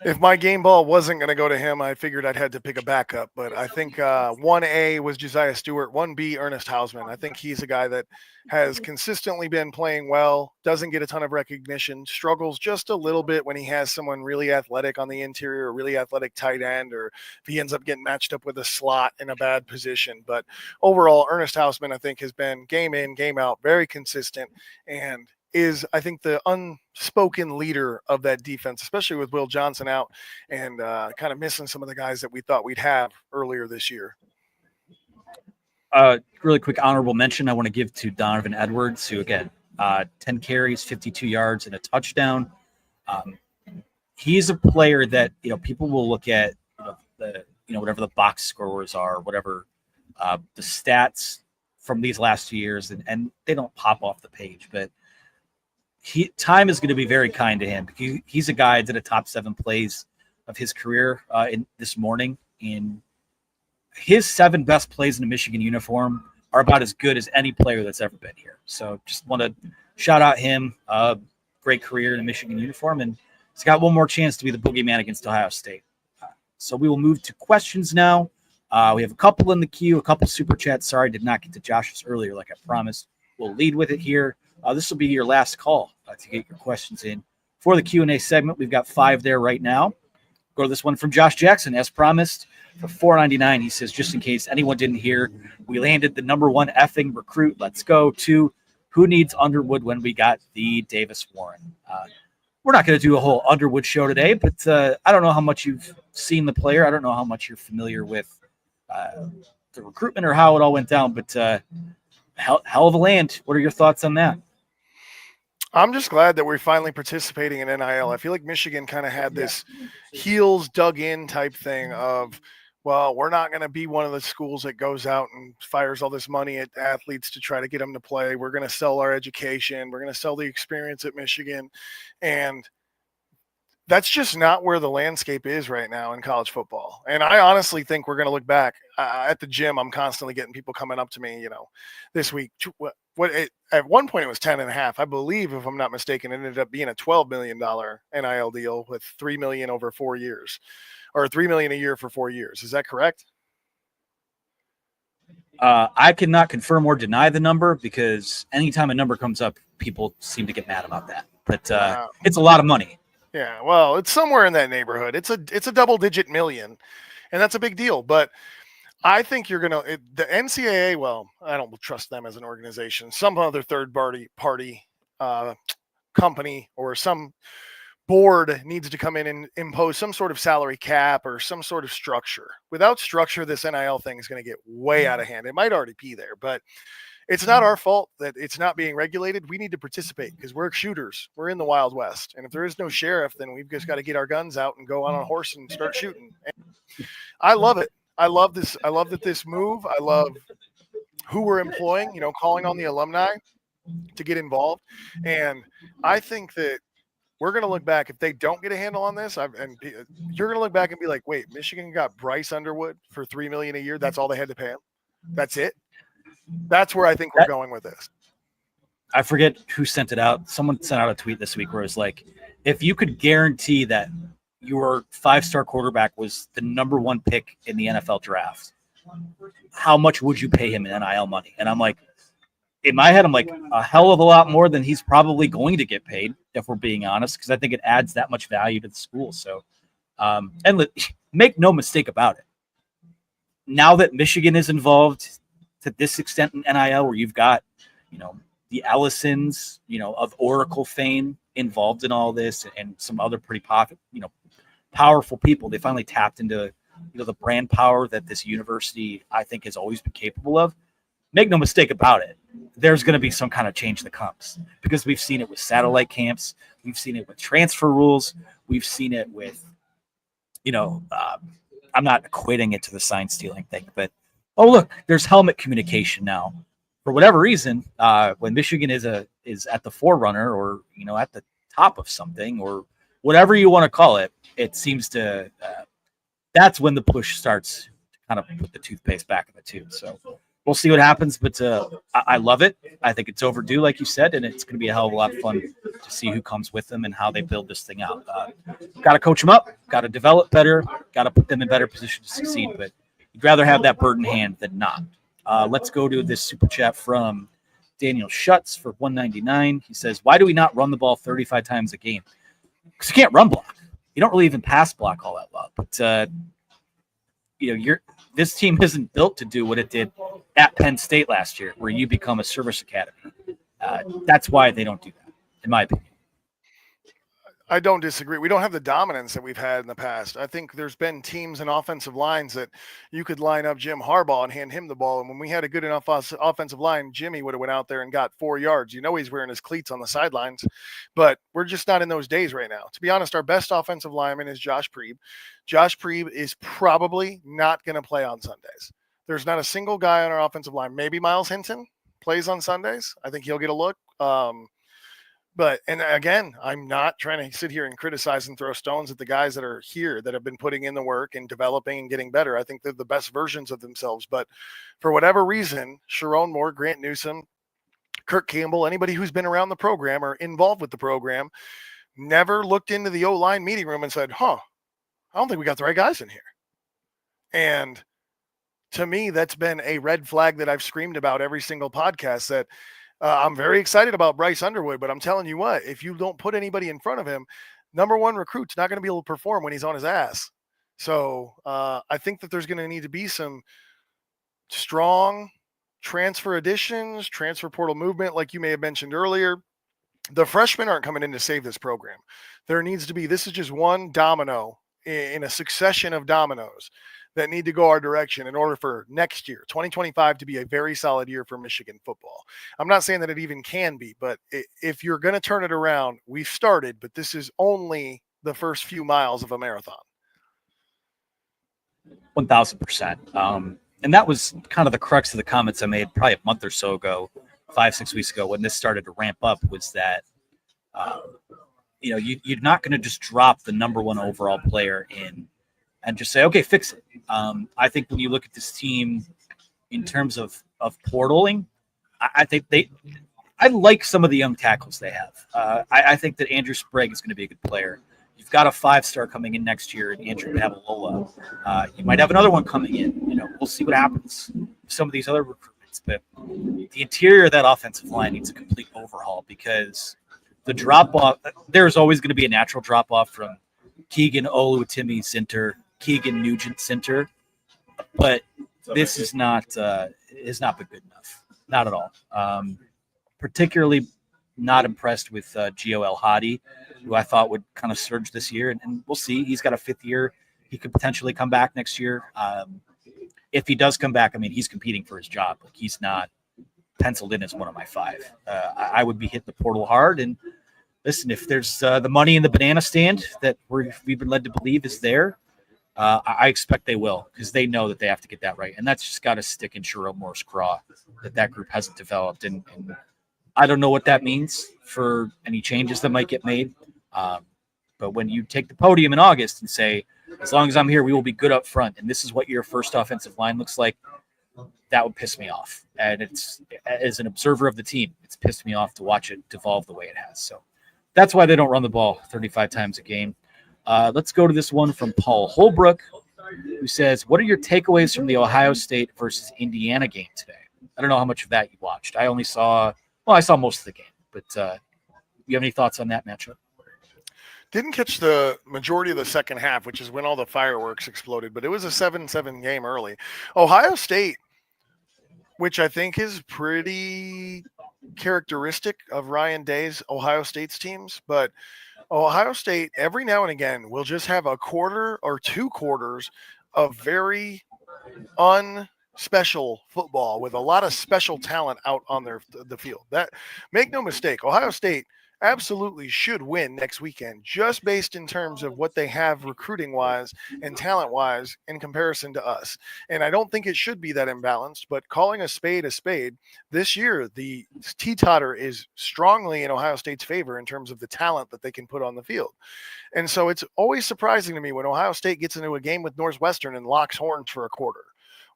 If my game ball wasn't going to go to him, I figured I'd had to pick a backup. But I think 1A was Josiah Stewart, 1B Ernest Hausman. I think he's a guy that has consistently been playing well, doesn't get a ton of recognition, struggles just a little bit when he has someone really athletic on the interior, a really athletic tight end, or if he ends up getting matched up with a slot in a bad position. But overall, Ernest Hausman, I think, has been game in, game out, very consistent, and is, I think, the unspoken leader of that defense, especially with Will Johnson out and kind of missing some of the guys that we thought we'd have earlier this year. Really quick honorable mention I want to give to Donovan Edwards, who, again, 10 carries, 52 yards, and a touchdown. He's a player that, people will look at whatever the box scores are, whatever the stats from these last 2 years, and they don't pop off the page, but time is going to be very kind to him. He's a guy that did a top 7 plays of his career in this morning. In his 7 best plays in a Michigan uniform are about as good as any player that's ever been here. So just want to shout out him. Great career in a Michigan uniform, and he's got one more chance to be the boogeyman against Ohio State. So we will move to questions now. We have a couple in the queue, a couple super chats. Sorry, I did not get to Josh's earlier like I promised. We'll lead with it here. This will be your last call to get your questions in for the Q&A segment. We've got 5 there right now. Go to this one from Josh Jackson, as promised, for $4.99. He says, just in case anyone didn't hear, we landed the number 1 effing recruit. Let's go to who needs Underwood when we got the Davis Warren. We're not going to do a whole Underwood show today, but I don't know how much you've seen the player. I don't know how much you're familiar with the recruitment or how it all went down, but hell of a land. What are your thoughts on that? I'm just glad that we're finally participating in NIL. I feel like Michigan kind of had this heels dug in type thing of, well, we're not going to be one of the schools that goes out and fires all this money at athletes to try to get them to play. We're going to sell our education. We're going to sell the experience at Michigan. And that's just not where the landscape is right now in college football. And I honestly think we're going to look back at the gym. I'm constantly getting people coming up to me, this week. At one point it was 10.5. I believe, if I'm not mistaken, it ended up being a $12 million NIL deal with $3 million over 4 years, or $3 million a year for 4 years. Is that correct? I cannot confirm or deny the number, because anytime a number comes up, people seem to get mad about that. But it's a lot of money. Yeah, well, it's somewhere in that neighborhood. It's a double-digit million, and that's a big deal. But I think you're going to – the NCAA, well, I don't trust them as an organization. Some other third-party company or some board needs to come in and impose some sort of salary cap or some sort of structure. Without structure, this NIL thing is going to get way out of hand. It might already be there, but – it's not our fault that it's not being regulated. We need to participate because we're shooters. We're in the Wild West. And if there is no sheriff, then we've just got to get our guns out and go on a horse and start shooting. And I love it. I love this. I love that this move. I love who we're employing, calling on the alumni to get involved. And I think that we're going to look back, if they don't get a handle on this, and you're going to look back and be like, wait, Michigan got Bryce Underwood for $3 million a year. That's all they had to pay him. That's it. That's where I think we're going with this. I forget who sent it out. Someone sent out a tweet this week where it was like, if you could guarantee that your 5-star quarterback was the number 1 pick in the NFL draft, how much would you pay him in NIL money? And I'm like, in my head, I'm like, a hell of a lot more than he's probably going to get paid, if we're being honest, because I think it adds that much value to the school. So, and make no mistake about it. Now that Michigan is involved to this extent in NIL, where you've got, the Ellisons, of Oracle fame involved in all this, and some other pretty powerful people, they finally tapped into, the brand power that this university, I think, has always been capable of. Make no mistake about it. There's going to be some kind of change that comes, because we've seen it with satellite camps. We've seen it with transfer rules. We've seen it with, I'm not equating it to the sign stealing thing, but oh look, there's helmet communication now. For whatever reason, when Michigan is at the forerunner, or at the top of something, or whatever you want to call it, it seems to that's when the push starts to kind of put the toothpaste back in the tube. So we'll see what happens, but I love it. I think it's overdue, like you said, and it's going to be a hell of a lot of fun to see who comes with them and how they build this thing out. Got to coach them up, got to develop better, got to put them in better position to succeed, but you'd rather have that bird in hand than not. Let's go to this super chat from Daniel Schutz for $1.99. He says, why do we not run the ball 35 times a game? Because you can't run block. You don't really even pass block all that well. But, this team isn't built to do what it did at Penn State last year, where you become a service academy. That's why they don't do that, in my opinion. I don't disagree. We don't have the dominance that we've had in the past. I think there's been teams and offensive lines that you could line up Jim Harbaugh and hand him the ball. And when we had a good enough offensive line, Jimmy would have went out there and got 4 yards. He's wearing his cleats on the sidelines, but we're just not in those days right now. To be honest, our best offensive lineman is Josh Preeb. Josh Preeb is probably not going to play on Sundays. There's not a single guy on our offensive line. Maybe Miles Hinton plays on Sundays. I think he'll get a look. But, and again, I'm not trying to sit here and criticize and throw stones at the guys that are here that have been putting in the work and developing and getting better. I think they're the best versions of themselves. But for whatever reason, Sherrone Moore, Grant Newsome, Kirk Campbell, anybody who's been around the program or involved with the program, never looked into the O-line meeting room and said, I don't think we got the right guys in here. And to me, that's been a red flag that I've screamed about every single podcast, that I'm very excited about Bryce Underwood, but I'm telling you what, if you don't put anybody in front of him, number one recruit's not going to be able to perform when he's on his ass. So I think that there's going to need to be some strong transfer additions, transfer portal movement, like you may have mentioned earlier. The freshmen aren't coming in to save this program. There needs to be, this is just one domino in a succession of dominoes that need to go our direction in order for next year, 2025, to be a very solid year for Michigan football. I'm not saying that it even can be, but if you're going to turn it around, we've started, but this is only the first few miles of a marathon. 1,000%. And that was kind of the crux of the comments I made probably a month or so ago, 5-6 weeks ago, when this started to ramp up, was that, you're not going to just drop the number one overall player in and just say, okay, fix it. I think when you look at this team in terms of portaling, I think I like some of the young tackles they have. I think that Andrew Sprague is going to be a good player. You've got a 5-star coming in next year in Andrew Pavalola. You might have another one coming in. We'll see what happens with some of these other recruitments. But the interior of that offensive line needs a complete overhaul, because the drop-off, there's always going to be a natural drop-off from Keegan Oluwatimi center, Keegan Nugent center, but this is not been good enough. Not at all. Particularly not impressed with Gio El Hadi, who I thought would kind of surge this year, and we'll see. He's got a 5th year. He could potentially come back next year. If he does come back, he's competing for his job. Like, he's not penciled in as one of my 5. I would be hitting the portal hard. And listen, if there's the money in the banana stand that we've been led to believe is there, I expect they will, because they know that they have to get that right. And that's just got to stick in Sherrone Moore's craw, that group hasn't developed. And I don't know what that means for any changes that might get made. But when you take the podium in August and say, as long as I'm here, we will be good up front, and this is what your first offensive line looks like, that would piss me off. And it's, as an observer of the team, it's pissed me off to watch it devolve the way it has. So that's why they don't run the ball 35 times a game. Let's go to this one from Paul Holbrook, who says, what are your takeaways from the Ohio State versus Indiana game today? I don't know how much of that you watched. I saw most of the game, but you have any thoughts on that matchup? Didn't catch the majority of the second half, which is when all the fireworks exploded, but it was a 7-7 game early. Ohio State, which I think is pretty characteristic of Ryan Day's Ohio State's teams, but Ohio State every now and again will just have a quarter or 2 quarters of very unspecial football with a lot of special talent out on the field. That, make no mistake, Ohio State absolutely should win next weekend, just based in terms of what they have recruiting wise and talent wise in comparison to us. And I don't think it should be that imbalanced, but calling a spade, this year, the teeter is strongly in Ohio State's favor in terms of the talent that they can put on the field. And so it's always surprising to me when Ohio State gets into a game with Northwestern and locks horns for a quarter,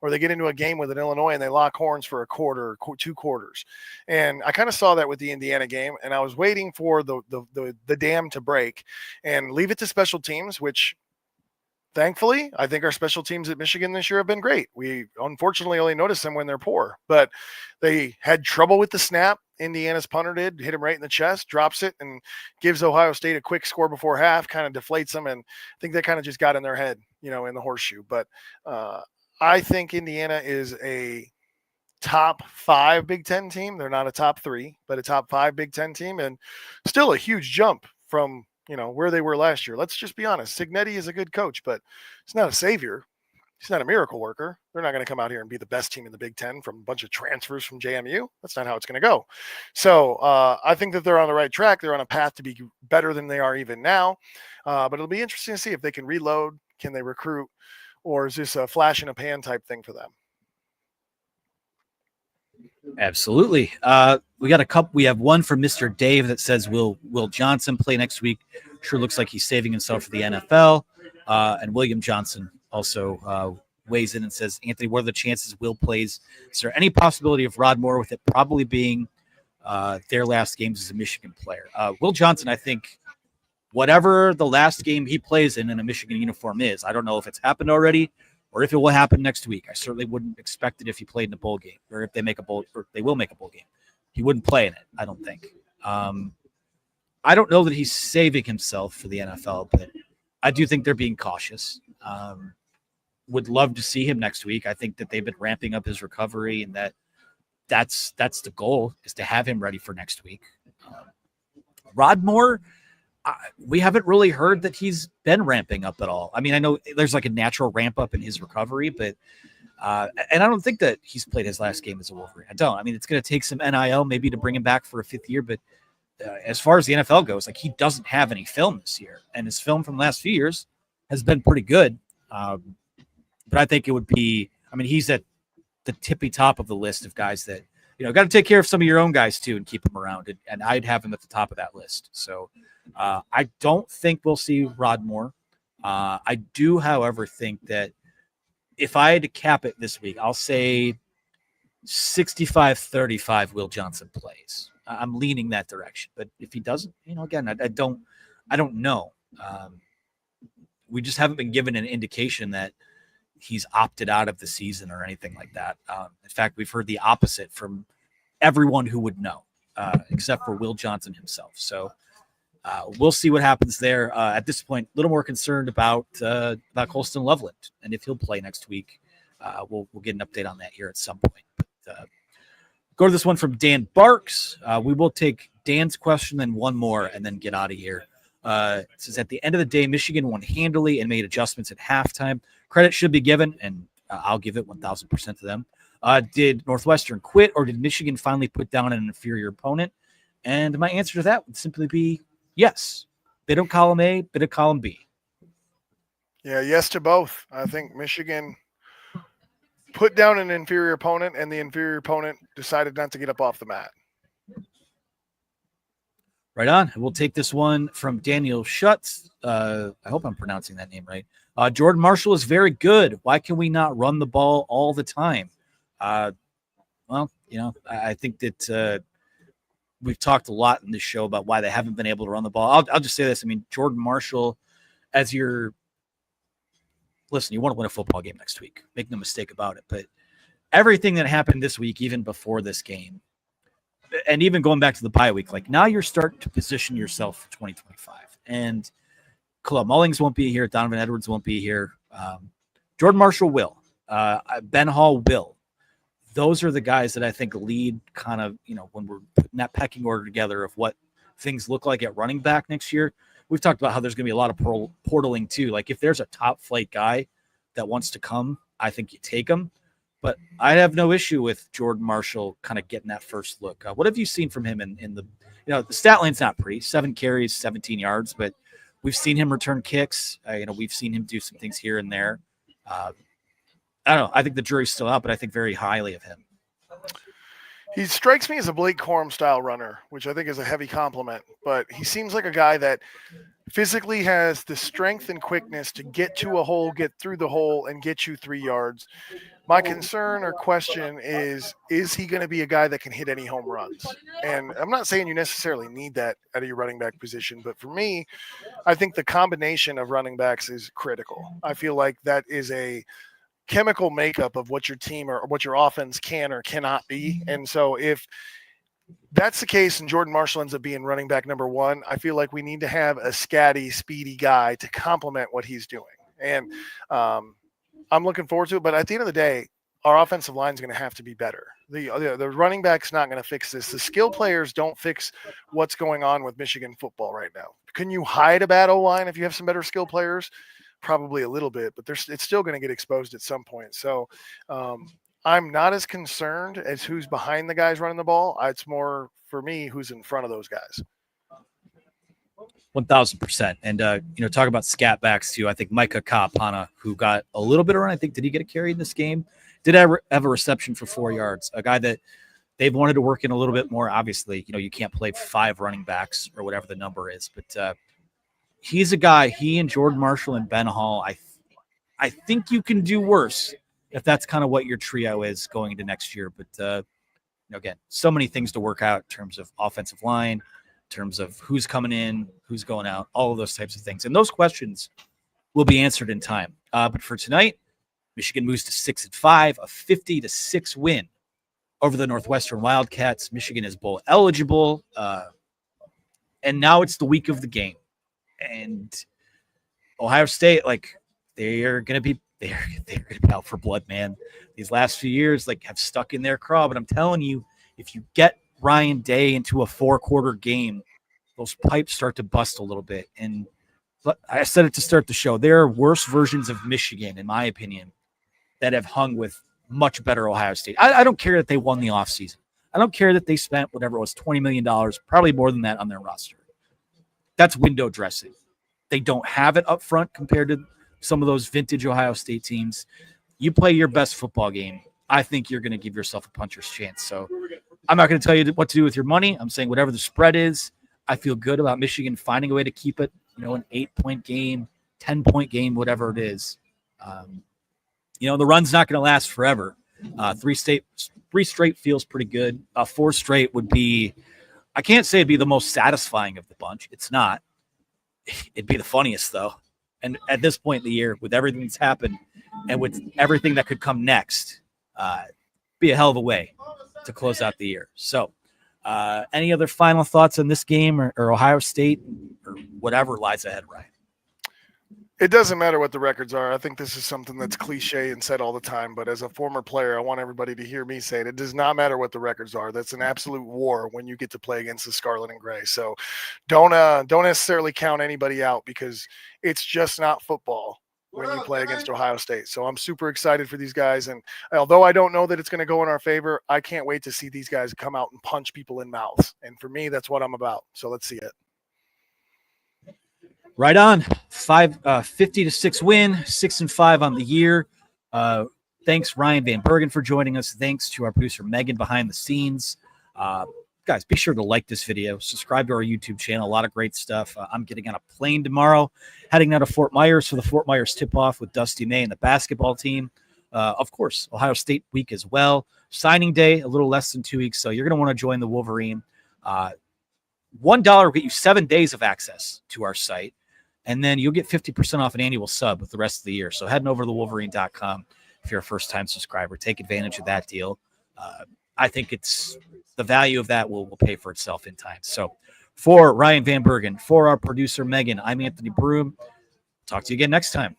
or they get into a game with an Illinois and they lock horns for a quarter, 2 quarters. And I kind of saw that with the Indiana game, and I was waiting for the dam to break and leave it to special teams, which thankfully, I think our special teams at Michigan this year have been great. We unfortunately only notice them when they're poor, but they had trouble with the snap. Indiana's punter hit him right in the chest, drops it, and gives Ohio State a quick score before half, kind of deflates them. And I think that kind of just got in their head, in the horseshoe. But I think Indiana is a top 5 Big Ten team. They're not a top 3, but a top 5 Big Ten team, and still a huge jump from where they were last year. Let's just be honest. Cignetti is a good coach, but he's not a savior. He's not a miracle worker. They're not going to come out here and be the best team in the Big Ten from a bunch of transfers from JMU. That's not how it's going to go. So I think that they're on the right track. They're on a path to be better than they are even now. But it'll be interesting to see if they can reload, can they recruit, or is this a flash in a pan type thing for them? Absolutely. We got a couple. We have one from Mr. Dave that says, Will Johnson play next week? Sure looks like he's saving himself for the NFL. And William Johnson also weighs in and says, Anthony, what are the chances Will plays? Is there any possibility of Rod Moore, with it probably being their last games as a Michigan player? Will Johnson, I think, whatever the last game he plays in a Michigan uniform is, I don't know if it's happened already or if it will happen next week. I certainly wouldn't expect it if he played in a bowl game, or if they make a bowl, or they will make a bowl game. He wouldn't play in it, I don't think. I don't know that he's saving himself for the NFL, but I do think they're being cautious. Would love to see him next week. I think that they've been ramping up his recovery, and that's the goal, is to have him ready for next week. Rod Moore, we haven't really heard that he's been ramping up at all. I mean, I know there's like a natural ramp up in his recovery, but and I don't think that he's played his last game as a Wolverine. I don't. I mean, it's going to take some NIL maybe to bring him back for a 5th year, but as far as the NFL goes, like, he doesn't have any film this year, and his film from the last few years has been pretty good. But I think it would be, I mean, he's at the tippy top of the list of guys that, got to take care of some of your own guys too and keep them around. And I'd have him at the top of that list. So I don't think we'll see Rod Moore. I do, however, think that if I had to cap it this week, I'll say 65-35 Will Johnson plays. I'm leaning that direction. But if he doesn't, again, I don't know. We just haven't been given an indication that he's opted out of the season or anything like that. In fact, we've heard the opposite from everyone who would know, except for Will Johnson himself. So we'll see what happens there. At this point, a little more concerned about Colston Loveland, and if he'll play next week. We'll get an update on that here at some point. But, go to this one from Dan Barks. We will take Dan's question, then one more, and then get out of here. It says, at the end of the day, Michigan won handily and made adjustments at halftime. Credit should be given, and I'll give it 1,000% to them. Did Northwestern quit, or did Michigan finally put down an inferior opponent? And my answer to that would simply be yes. Bit of column A, bit of column B. Yeah, yes to both. I think Michigan put down an inferior opponent, and the inferior opponent decided not to get up off the mat. Right on. We'll take this one from Daniel Schutz. I hope I'm pronouncing that name right. Jordan Marshall is very good. Why can we not run the ball all the time? Well, I think that we've talked a lot in this show about why they haven't been able to run the ball. I'll just say this. I mean, Jordan Marshall, listen, you want to win a football game next week. Make no mistake about it. But everything that happened this week, even before this game, and even going back to the bye week, like, now you're starting to position yourself for 2025. And Khalil Mullings won't be here. Donovan Edwards won't be here. Jordan Marshall will. Ben Hall will. Those are the guys that I think lead kind of, when we're putting that pecking order together of what things look like at running back next year. We've talked about how there's going to be a lot of portaling too. Like, if there's a top flight guy that wants to come, I think you take him. But I have no issue with Jordan Marshall kind of getting that first look. What have you seen from him in the, the stat line's not pretty, 7 carries, 17 yards, but we've seen him return kicks. We've seen him do some things here and there. I don't know. I think the jury's still out, but I think very highly of him. He strikes me as a Blake Corum style runner, which I think is a heavy compliment, but he seems like a guy that physically has the strength and quickness to get to a hole, get through the hole, and get you 3 yards. My concern or question is he going to be a guy that can hit any home runs? And I'm not saying you necessarily need that at your running back position, but for me, I think the combination of running backs is critical. I feel like that is a chemical makeup of what your team or what your offense can or cannot be. And so if that's the case and Jordan Marshall ends up being running back number 1, I feel like we need to have a scatty, speedy guy to complement what he's doing. And I'm looking forward to it. But at the end of the day, our offensive line is going to have to be better. The running back's not going to fix this. The skill players don't fix what's going on with Michigan football right now. Can you hide a bad O-line if you have some better skill players? Probably a little bit, but it's still going to get exposed at some point. So I'm not as concerned as who's behind the guys running the ball. It's more for me who's in front of those guys. 1,000%. And, talk about scat backs too. I think Micah Kapana, who got a little bit around, did he get a carry in this game? Did have a reception for 4 yards, a guy that they've wanted to work in a little bit more. Obviously, you can't play 5 running backs or whatever the number is, but he's a guy, he and Jordan Marshall and Ben Hall, I think you can do worse if that's kind of what your trio is going into next year. But, again, so many things to work out in terms of offensive line, in terms of who's coming in, who's going out, all of those types of things. And those questions will be answered in time. But for tonight, Michigan moves to 6-5, a 50-6 win over the Northwestern Wildcats. Michigan is bowl eligible. And now it's the week of the game. And Ohio State, they're going to be out for blood, man. These last few years, have stuck in their craw. But I'm telling you, if you get Ryan Day into a 4-quarter game, those pipes start to bust a little bit. And I said it to start the show. There are worse versions of Michigan, in my opinion, that have hung with much better Ohio State. I don't care that they won the offseason. I don't care that they spent whatever it was, $20 million, probably more than that on their roster. That's window dressing. They don't have it up front compared to some of those vintage Ohio State teams. You play your best football game, I think you're going to give yourself a puncher's chance. So I'm not going to tell you what to do with your money. I'm saying whatever the spread is, I feel good about Michigan finding a way to keep it, an 8-point game, 10-point game, whatever it is. The run's not going to last forever. 3 straight feels pretty good. 4 straight would be, I can't say it'd be the most satisfying of the bunch. It's not. It'd be the funniest, though. And at this point in the year, with everything that's happened and with everything that could come next, be a hell of a way to close out the year. So any other final thoughts on this game or Ohio State or whatever lies ahead, Ryan? It doesn't matter what the records are. I think this is something that's cliche and said all the time, but as a former player, I want everybody to hear me say it. It does not matter what the records are. That's an absolute war when you get to play against the Scarlet and Gray. So don't necessarily count anybody out because it's just not football when you play against Ohio State. So I'm super excited for these guys. And although I don't know that it's going to go in our favor, I can't wait to see these guys come out and punch people in mouths. And for me, that's what I'm about. So let's see it. Right on. 50-6 win, 6-5 on the year. Thanks, Ryan Van Bergen, for joining us. Thanks to our producer, Megan, behind the scenes. Guys, be sure to like this video. Subscribe to our YouTube channel. A lot of great stuff. I'm getting on a plane tomorrow, heading out to Fort Myers for the Fort Myers tip-off with Dusty May and the basketball team. Of course, Ohio State week as well. Signing day, a little less than 2 weeks, so you're going to want to join the Wolverine. $1 will get you 7 days of access to our site. And then you'll get 50% off an annual sub with the rest of the year. So heading over to Wolverine.com if you're a first-time subscriber. Take advantage of that deal. I think it's the value of that will pay for itself in time. So for Ryan Van Bergen, for our producer, Megan, I'm Anthony Broome. Talk to you again next time.